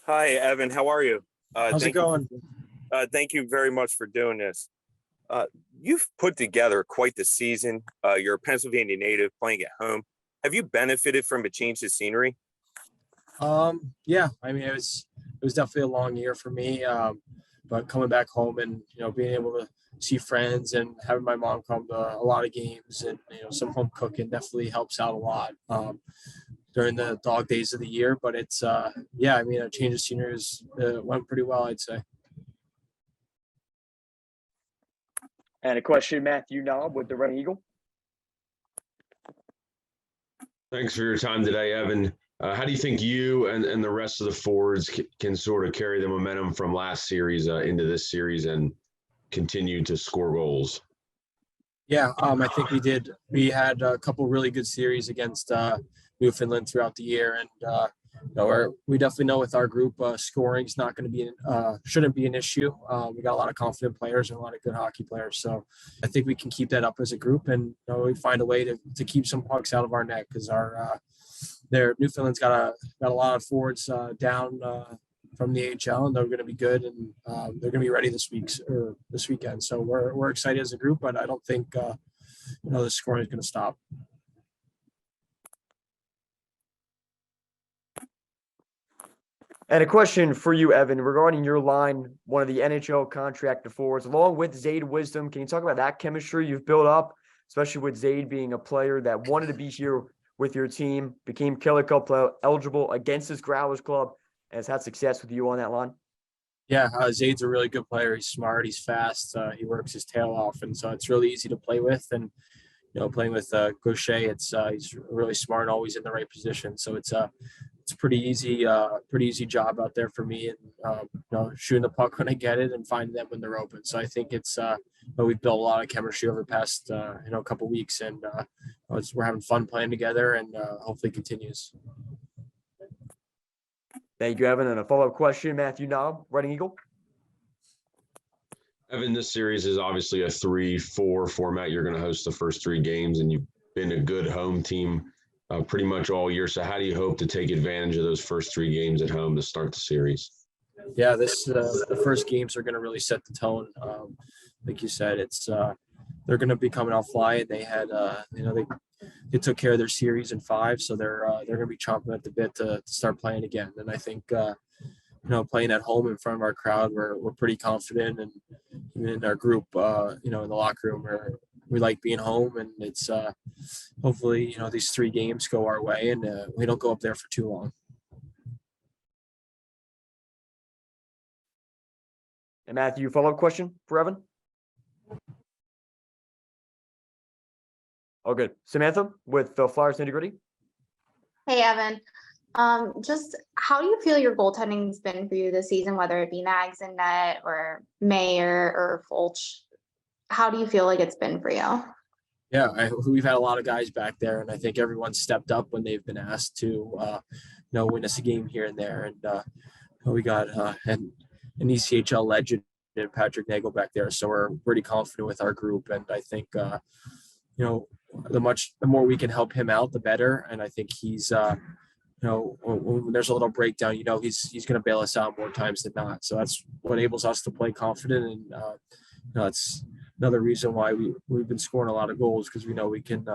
Hi, Evan. How are you? How's it Thank you. going? Thank you very much for doing this. Uh, you've put together quite the season. You're a Pennsylvania native playing at home. Have you benefited from a change of scenery? Yeah, I mean, it was definitely a long year for me. But coming back home and being able to see friends and having my mom come to a lot of games and some home cooking definitely helps out a lot during the dog days of the year. But it's yeah, I mean, a change of scenery went pretty well, I'd say. And a question, Matthew Knob with the Red Eagle. Thanks for your time today, Evan. How do you think you and the rest of the forwards can sort of carry the momentum from last series into this series and continue to score goals? Yeah, I think we did. We had a couple really good series against Newfoundland throughout the year, and we definitely know with our group, scoring is not going to be shouldn't be an issue. We got a lot of confident players and a lot of good hockey players, so I think we can keep that up as a group, and we find a way to keep some pucks out of our net because our their Newfoundland's got a lot of forwards down from the AHL, and they're going to be good, and they're going to be ready this weekend. So we're excited as a group, but I don't think the scoring is going to stop. And a question for you, Evan, regarding your line, one of the NHL contracted forwards, along with Zaid Wisdom. Can you talk about that chemistry you've built up, especially with Zaid being a player that wanted to be here with your team, became Killer Cup eligible against his Growlers Club, and has had success with you on that line? Yeah, Zaid's a really good player. He's smart. He's fast. He works his tail off, and so it's really easy to play with. And playing with Gaucher, he's really smart, always in the right position. So it's pretty easy job out there for me, and shooting the puck when I get it and finding them when they're open. So I think we've built a lot of chemistry over the past couple weeks, and we're having fun playing together, and hopefully continues. Thank you, Evan. And a follow-up question, Matthew Knob, Red Eagle. Evan, this series is obviously a 3-4 format. You're going to host the first three games, and you've been a good home team pretty much all year. So how do you hope to take advantage of those first three games at home to start the series? Yeah, the first games are going to really set the tone. Like you said, they're going to be coming out flying. They had they took care of their series in five, so they're going to be chomping at the bit to start playing again. And I think playing at home in front of our crowd, we're pretty confident, and even in our group, in the locker room, we like being home, and it's hopefully these three games go our way, and we don't go up there for too long. And Matthew, follow-up question for Evan? Oh, good. Samantha with the Flyers Nitty Gritty. Hey, Evan. Just how do you feel your goaltending's been for you this season, whether it be Nags and Net or Mayer or Fulch? How do you feel like it's been for you? Yeah, we've had a lot of guys back there, and I think everyone stepped up when they've been asked to, win us a game here and there. And we got an ECHL legend, Patrick Nagle, back there, so we're pretty confident with our group. And I think, the more we can help him out, the better. And I think he's, when there's a little breakdown, he's going to bail us out more times than not. So that's what enables us to play confident, and it's another reason why we've been scoring a lot of goals, because we know we can.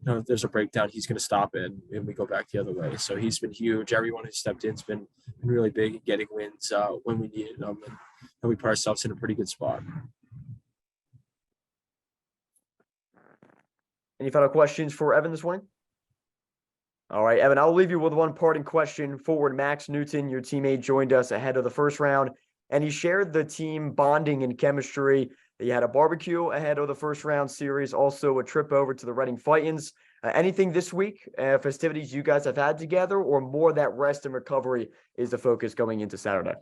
If there's a breakdown, he's going to stop it, and we go back the other way. So he's been huge. Everyone who's stepped in's been really big in getting wins when we needed them, and we put ourselves in a pretty good spot. Any final questions for Evan this morning? All right, Evan, I'll leave you with one parting question. Forward Max Newton, your teammate, joined us ahead of the first round, and he shared the team bonding and chemistry. That you had a barbecue ahead of the first round series, also a trip over to the Reading Fightins. Anything this week, festivities you guys have had together, or more that rest and recovery is the focus going into Saturday?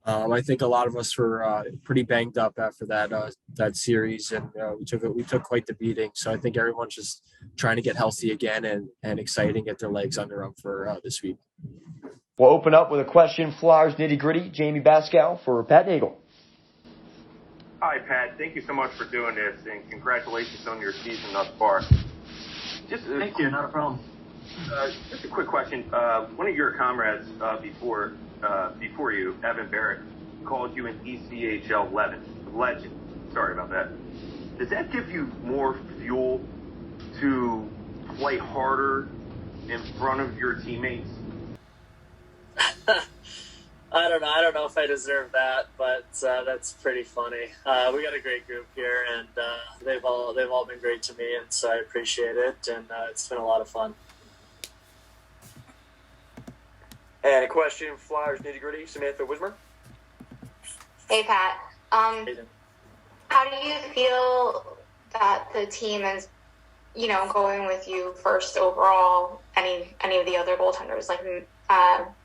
I think a lot of us were pretty banged up after that series, and we took quite the beating. So I think everyone's just trying to get healthy again and excited and get their legs under them for this week. We'll open up with a question, Flyers Nitty Gritty, Jamie Bascal for Pat Nagle. Hi, Pat. Thank you so much for doing this, and congratulations on your season thus far. Thank you. Not a problem. Just a quick question. One of your comrades before before you, Evan Barratt, called you an ECHL legend. Sorry about that. Does that give you more fuel to play harder in front of your teammates? I don't know. I don't know if I deserve that, but that's pretty funny. We got a great group here, and they've all been great to me, and so I appreciate it, and it's been a lot of fun. And a question, Flyers nitty gritty, Samantha Wismer. Hey, Pat. How do you feel that the team is, going with you first overall? Any of the other goaltenders like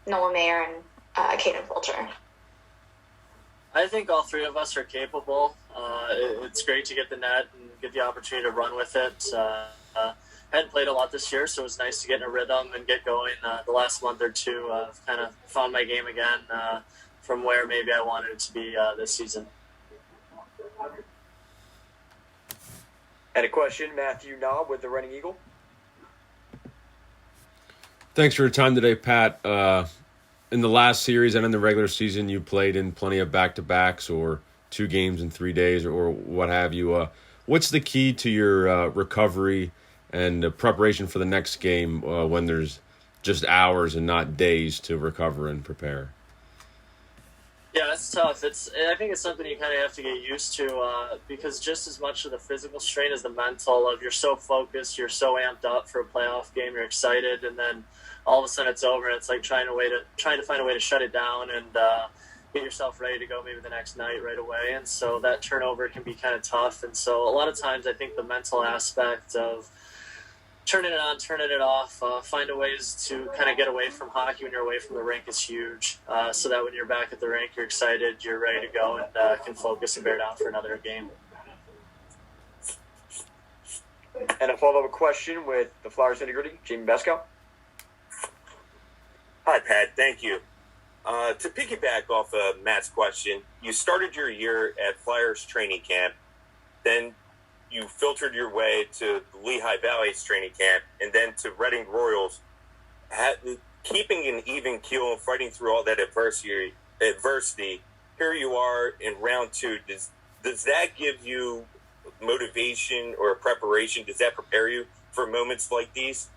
Noah Mayer and Caden Fulcher? I think all three of us are capable. It's great to get the net and get the opportunity to run with it. Hadn't played a lot this year, so it was nice to get in a rhythm and get going. The last month or two, I've kind of found my game again from where maybe I wanted it to be this season. And a question, Matthew Knob with the Running Eagle. Thanks for your time today, Pat. In the last series and in the regular season, you played in plenty of back-to-backs or 2 games in 3 days or what have you. What's the key to your recovery and preparation for the next game when there's just hours and not days to recover and prepare? Yeah, it's tough. I think it's something you kind of have to get used to because just as much of the physical strain as the mental of you're so focused, you're so amped up for a playoff game, you're excited, and then all of a sudden it's over and it's like trying to find a way to shut it down and get yourself ready to go maybe the next night right away. And so that turnover can be kind of tough. And so a lot of times I think the mental aspect of turning it on, turning it off, find ways to kind of get away from hockey when you're away from the rink is huge. So that when you're back at the rink, you're excited, you're ready to go, and can focus and bear down for another game. And a follow-up question with the Flyers nitty gritty, Jamie Beskow. Hi, Pat. Thank you. To piggyback off of Matt's question, you started your year at Flyers training camp, then you filtered your way to Lehigh Valley's training camp, and then to Reading Royals. Keeping an even keel and fighting through all that adversity, here you are in round 2. Does that give you motivation or preparation? Does that prepare you for moments like these?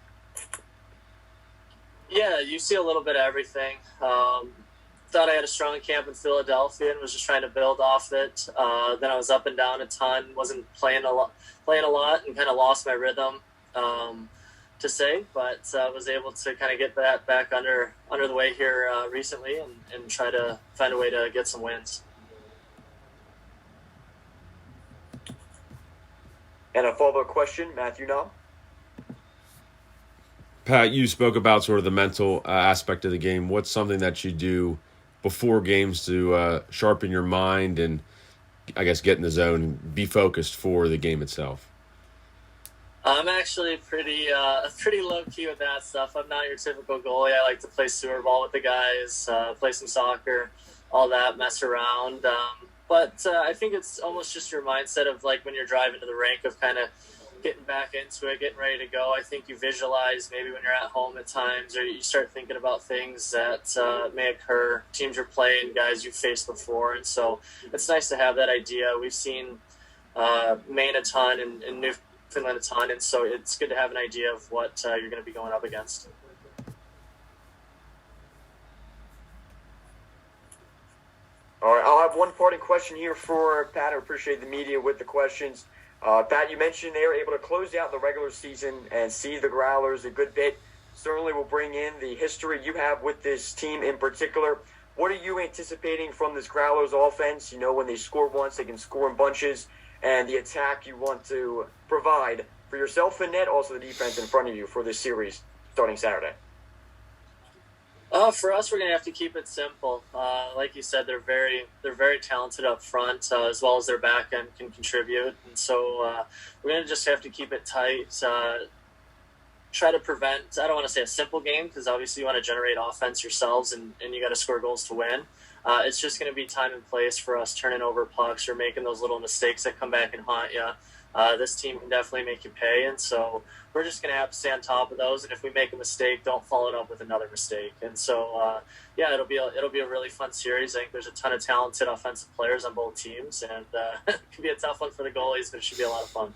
Yeah, you see a little bit of everything. Thought I had a strong camp in Philadelphia and was just trying to build off it. Then I was up and down a ton, wasn't playing a lot, and kind of lost my rhythm to say, but was able to kind of get that back under the way here recently and try to find a way to get some wins. And a follow-up question, Matthew Knob. Pat, you spoke about sort of the mental aspect of the game. What's something that you do before games to sharpen your mind and, I guess, get in the zone and be focused for the game itself? I'm actually pretty low-key with that stuff. I'm not your typical goalie. I like to play sewer ball with the guys, play some soccer, all that, mess around. But I think it's almost just your mindset of, like, when you're driving to the rink of kind of getting back into it, getting ready to go. I think you visualize maybe when you're at home at times, or you start thinking about things that may occur, teams you're playing, guys you've faced before. And so it's nice to have that idea. We've seen Maine a ton and Newfoundland a ton, and so it's good to have an idea of what you're going to be going up against. All right, I'll have one parting question here for Pat. I appreciate the media with the questions. Pat, you mentioned they were able to close out the regular season and see the Growlers a good bit. Certainly will bring in the history you have with this team in particular. What are you anticipating from this Growlers offense? You know, when they score once, they can score in bunches. And the attack you want to provide for yourself and net, also the defense in front of you for this series starting Saturday. For us, we're going to have to keep it simple. Like you said, they're very talented up front, as well as their back end can contribute. And so we're going to just have to keep it tight, try to prevent, I don't want to say a simple game, because obviously you want to generate offense yourselves and you got to score goals to win. It's just going to be time and place for us turning over pucks or making those little mistakes that come back and haunt you. this team can definitely make you pay. And so we're just going to have to stay on top of those. And if we make a mistake, don't follow it up with another mistake. And so, it'll be a really fun series. I think there's a ton of talented offensive players on both teams, and it could be a tough one for the goalies, but it should be a lot of fun.